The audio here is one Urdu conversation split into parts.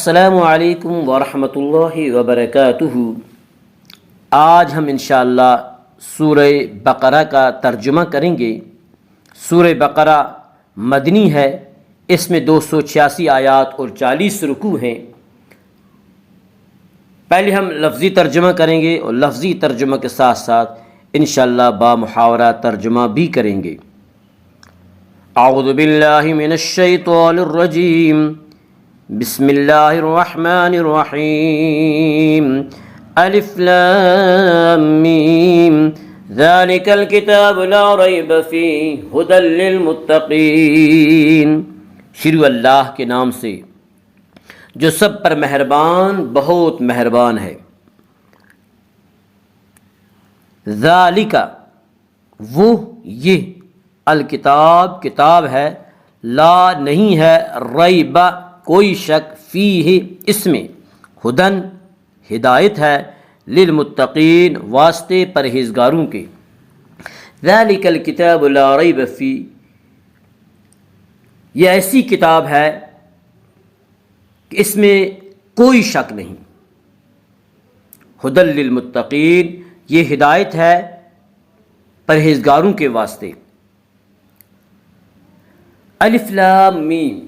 السلام علیکم ورحمۃ اللہ وبرکاتہ۔ آج ہم انشاءاللہ سورہ بقرہ کا ترجمہ کریں گے۔ سورہ بقرہ مدنی ہے، اس میں 286 آیات اور 40 رکوع ہیں۔ پہلے ہم لفظی ترجمہ کریں گے اور لفظی ترجمہ کے ساتھ ساتھ انشاءاللہ با محاورہ ترجمہ بھی کریں گے۔ اعوذ باللہ من الشیطان الرجیم، بسم اللہ الرحمن الرحیم، الف لام میم، ذالک الکتاب لا ریب فیہ ھدی للمتقین۔ شروع اللہ کے نام سے جو سب پر مہربان بہت مہربان ہے۔ ذالک وہ، یہ، الکتاب کتاب ہے، لا نہیں ہے، ریب کوئی شک، فیہ اس میں، ہدن ہدایت ہے، للمتقین واسطے پرہیزگاروں کے۔ ذالک الکتاب لا ریب فیہ، یہ ایسی کتاب ہے کہ اس میں کوئی شک نہیں۔ ھدی للمتقین، یہ ہدایت ہے پرہیزگاروں کے واسطے۔ الف لام میم،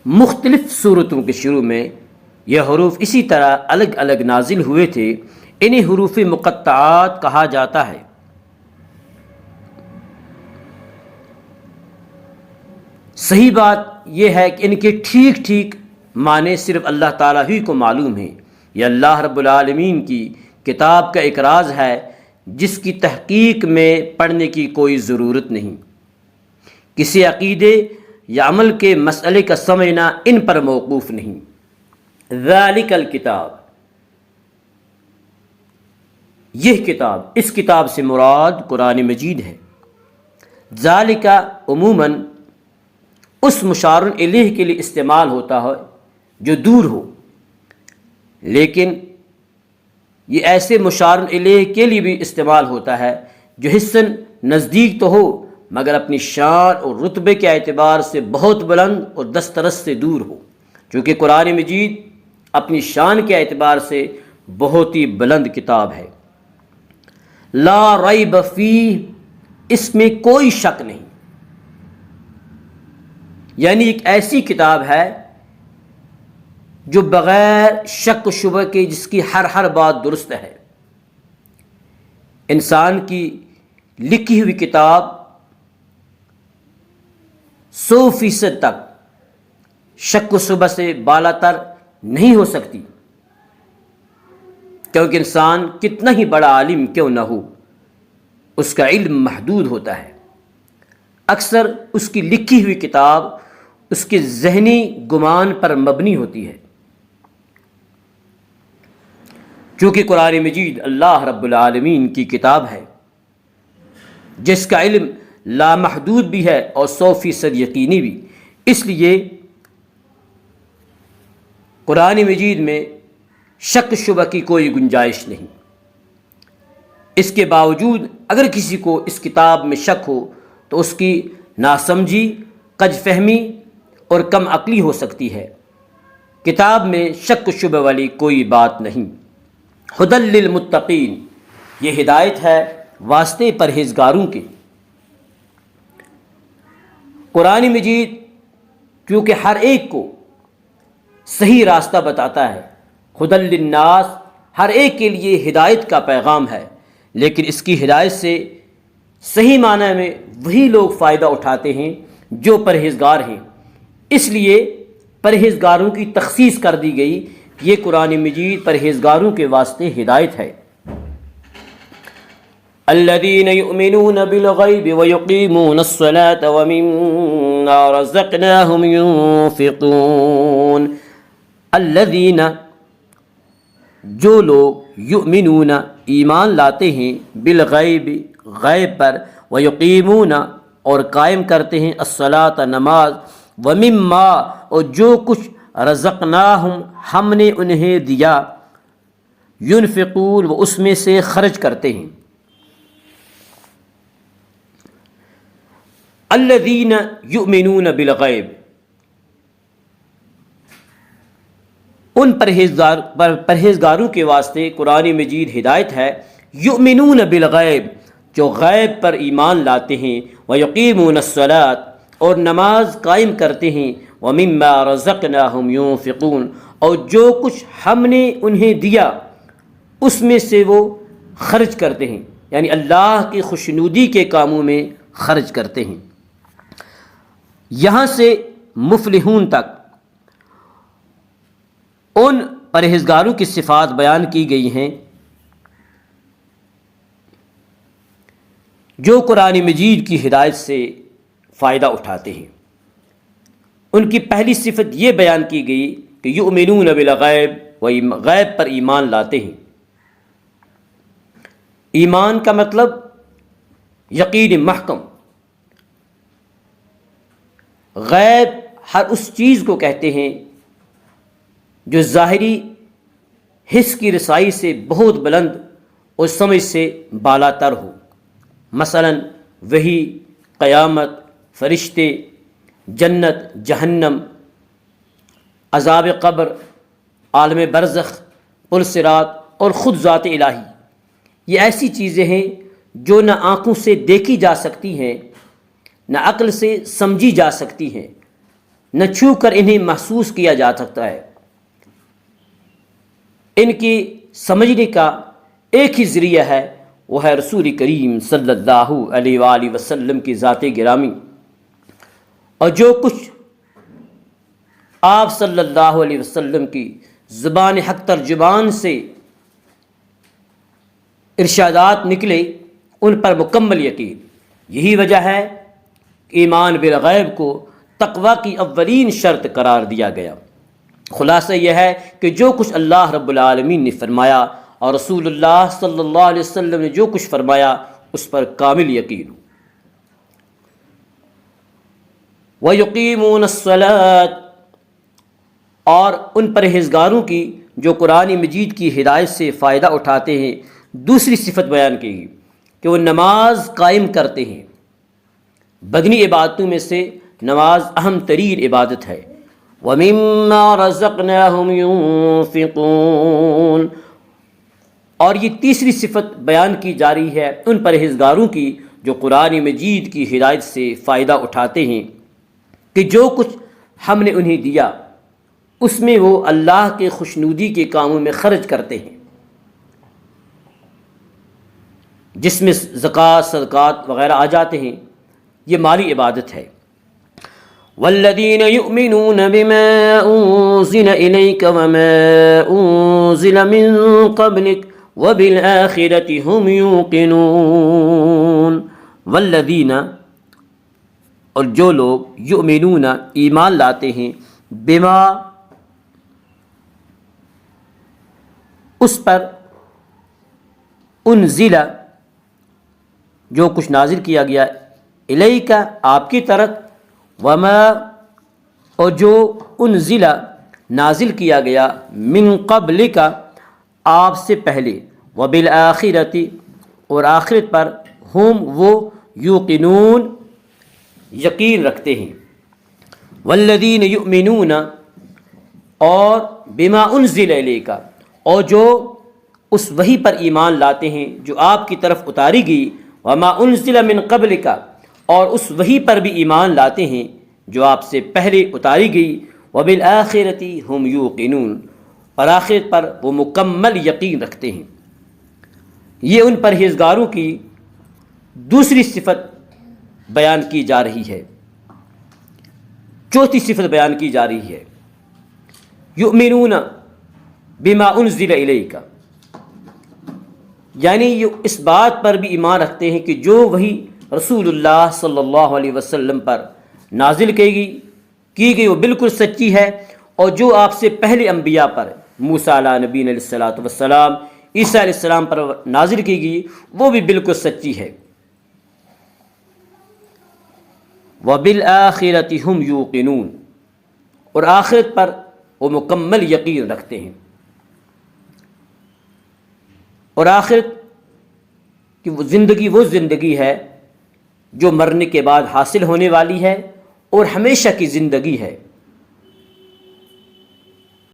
مختلف صورتوں کے شروع میں یہ حروف اسی طرح الگ الگ نازل ہوئے تھے، انہیں حروف مقطعات کہا جاتا ہے۔ صحیح بات یہ ہے کہ ان کے ٹھیک ٹھیک معنی صرف اللہ تعالیٰ ہی کو معلوم ہیں۔ یہ اللہ رب العالمین کی کتاب کا ایک راز ہے جس کی تحقیق میں پڑھنے کی کوئی ضرورت نہیں۔ کسی عقیدے یا عمل کے مسئلے کا سمجھنا ان پر موقوف نہیں۔ ذالک الکتاب، یہ کتاب، اس کتاب سے مراد قرآن مجید ہے۔ ذالک عموماً اس مشار الیہ کے لیے استعمال ہوتا ہے جو دور ہو، لیکن یہ ایسے مشار الیہ کے لیے بھی استعمال ہوتا ہے جو حسن نزدیک تو ہو مگر اپنی شان اور رتبے کے اعتبار سے بہت بلند اور دسترس سے دور ہو، چونکہ قرآن مجید اپنی شان کے اعتبار سے بہت ہی بلند کتاب ہے۔ لا ریب فیہ، اس میں کوئی شک نہیں، یعنی ایک ایسی کتاب ہے جو بغیر شک و شبہ کے، جس کی ہر بات درست ہے۔ انسان کی لکھی ہوئی کتاب 100% تک شک و شبہ سے بالا تر نہیں ہو سکتی، کیونکہ انسان کتنا ہی بڑا عالم کیوں نہ ہو، اس کا علم محدود ہوتا ہے۔ اکثر اس کی لکھی ہوئی کتاب اس کے ذہنی گمان پر مبنی ہوتی ہے۔ چونکہ قرآن مجید اللہ رب العالمین کی کتاب ہے جس کا علم لامحدود بھی ہے اور 100% یقینی بھی، اس لیے قرآن مجید میں شک شبہ کی کوئی گنجائش نہیں۔ اس کے باوجود اگر کسی کو اس کتاب میں شک ہو تو اس کی ناسمجھی، کج فہمی اور کم عقلی ہو سکتی ہے۔ کتاب میں شک و شبہ والی کوئی بات نہیں۔ ھدی للمتقین، یہ ہدایت ہے واسطے پرہیزگاروں کے۔ قرآن مجید کیونکہ ہر ایک کو صحیح راستہ بتاتا ہے، ھدی للناس، ہر ایک کے لیے ہدایت کا پیغام ہے، لیکن اس کی ہدایت سے صحیح معنی میں وہی لوگ فائدہ اٹھاتے ہیں جو پرہیزگار ہیں، اس لیے پرہیزگاروں کی تخصیص کر دی گئی۔ یہ قرآن مجید پرہیزگاروں کے واسطے ہدایت ہے۔ الذین یؤمنون بالغیب ویقیمون الصلاة ومما رزقناہم ینفقون۔ الذین، جو لوگ، یؤمنون ایمان لاتے ہیں، بالغیب غیب پر، ویقیمون اور قائم کرتے ہیں، الصلاۃ نماز، ومما اور جو کچھ، رزقناہم ہم نے انہیں دیا، ینفقون وہ اس میں سے خرچ کرتے ہیں۔ الذین یؤمنون بالغیب، ان پرہیزگاروں کے واسطے قرآن مجید ہدایت ہے، یؤمنون بالغیب، جو غیب پر ایمان لاتے ہیں، ویقیمون الصلاۃ، اور نماز قائم کرتے ہیں، ومما رزقناہم ينفقون، اور جو کچھ ہم نے انہیں دیا اس میں سے وہ خرچ کرتے ہیں، یعنی اللہ کی خوشنودی کے کاموں میں خرچ کرتے ہیں۔ یہاں سے مفلحون تک ان پرہیزگاروں کی صفات بیان کی گئی ہیں جو قرآن مجید کی ہدایت سے فائدہ اٹھاتے ہیں۔ ان کی پہلی صفت یہ بیان کی گئی کہ یؤمنون بالغیب، وہ غیب پر ایمان لاتے ہیں۔ ایمان کا مطلب یقین محکم۔ غیب ہر اس چیز کو کہتے ہیں جو ظاہری حس کی رسائی سے بہت بلند اور سمجھ سے بالا تر ہو، مثلا وحی، قیامت، فرشتے، جنت، جہنم، عذاب قبر، عالم برزخ، پل صراط، اور خود ذات الہی۔ یہ ایسی چیزیں ہیں جو نہ آنکھوں سے دیکھی جا سکتی ہیں، نہ عقل سے سمجھی جا سکتی ہیں، نہ چھو کر انہیں محسوس کیا جا سکتا ہے۔ ان کی سمجھنے کا ایک ہی ذریعہ ہے، وہ ہے رسول کریم صلی اللہ علیہ وآلہ وسلم کی ذات گرامی، اور جو کچھ آپ صلی اللہ علیہ وسلم کی زبان حق ترجمان سے ارشادات نکلے ان پر مکمل یقین۔ یہی وجہ ہے کہ ایمان بالغیب کو تقوی کی اولین شرط قرار دیا گیا۔ خلاصہ یہ ہے کہ جو کچھ اللہ رب العالمین نے فرمایا اور رسول اللہ صلی اللہ علیہ وسلم نے جو کچھ فرمایا اس پر کامل یقین ہو۔ وَيُقِيمُونَ الصَّلَاةَ، اور ان پرہیزگاروں کی جو قرآن مجید کی ہدایت سے فائدہ اٹھاتے ہیں دوسری صفت بیان کی گئی کہ وہ نماز قائم کرتے ہیں۔ بدنی عبادتوں میں سے نماز اہم ترین عبادت ہے۔ وَمِمَّا رَزَقْنَاهُمْ يُنفِقُونَ، اور یہ تیسری صفت بیان کی جا رہی ہے ان پرہیزگاروں کی جو قرآن مجید کی ہدایت سے فائدہ اٹھاتے ہیں کہ جو کچھ ہم نے انہیں دیا اس میں وہ اللہ کے خوشنودی کے کاموں میں خرچ کرتے ہیں، جس میں زکوٰۃ، صدقات وغیرہ آ جاتے ہیں۔ یہ مالی عبادت ہے۔ والذین یؤمنون بما انزل الیک وما انزل من قبلک وبالآخرۃ هم یوقنون۔ والذین، اور جو لوگ یؤمنون ایمان لاتے ہیں، بما اس پر، انزل جو کچھ نازل کیا گیا، الیک آپ کی طرف، وما اور جو انزل نازل کیا گیا، من قبلک آپ سے پہلے، وبالآخرۃ اور آخرت پر، ہم وہ یوقنون یقین رکھتے ہیں۔ والذین یؤمنون، اور بما انزل الیک، اور جو اس وحی پر ایمان لاتے ہیں جو آپ کی طرف اتاری گئی، وما انزل من قبلک، اور اس وحی پر بھی ایمان لاتے ہیں جو آپ سے پہلے اتاری گئی، وبالآخرۃ ہم یوقنون، اور آخرت پر وہ مکمل یقین رکھتے ہیں۔ یہ ان پرہیزگاروں کی دوسری صفت بیان کی جا رہی ہے۔ چوتھی صفت بیان کی جا رہی ہے، یؤمنون بما انزل الیک، یعنی یہ اس بات پر بھی ایمان رکھتے ہیں کہ جو وحی رسول اللہ صلی اللہ علیہ وسلم پر نازل کی گئی وہ بالکل سچی ہے، اور جو آپ سے پہلے انبیاء پر، موسیٰ علیہ نبینا علیہ الصلوۃ والسلام، عیسیٰ علیہ السلام پر نازل کی گئی وہ بھی بالکل سچی ہے۔ وبالآخرۃ ہم یوقنون، اور آخرت پر وہ مکمل یقین رکھتے ہیں، اور آخرت کی وہ زندگی ہے جو مرنے کے بعد حاصل ہونے والی ہے اور ہمیشہ کی زندگی ہے۔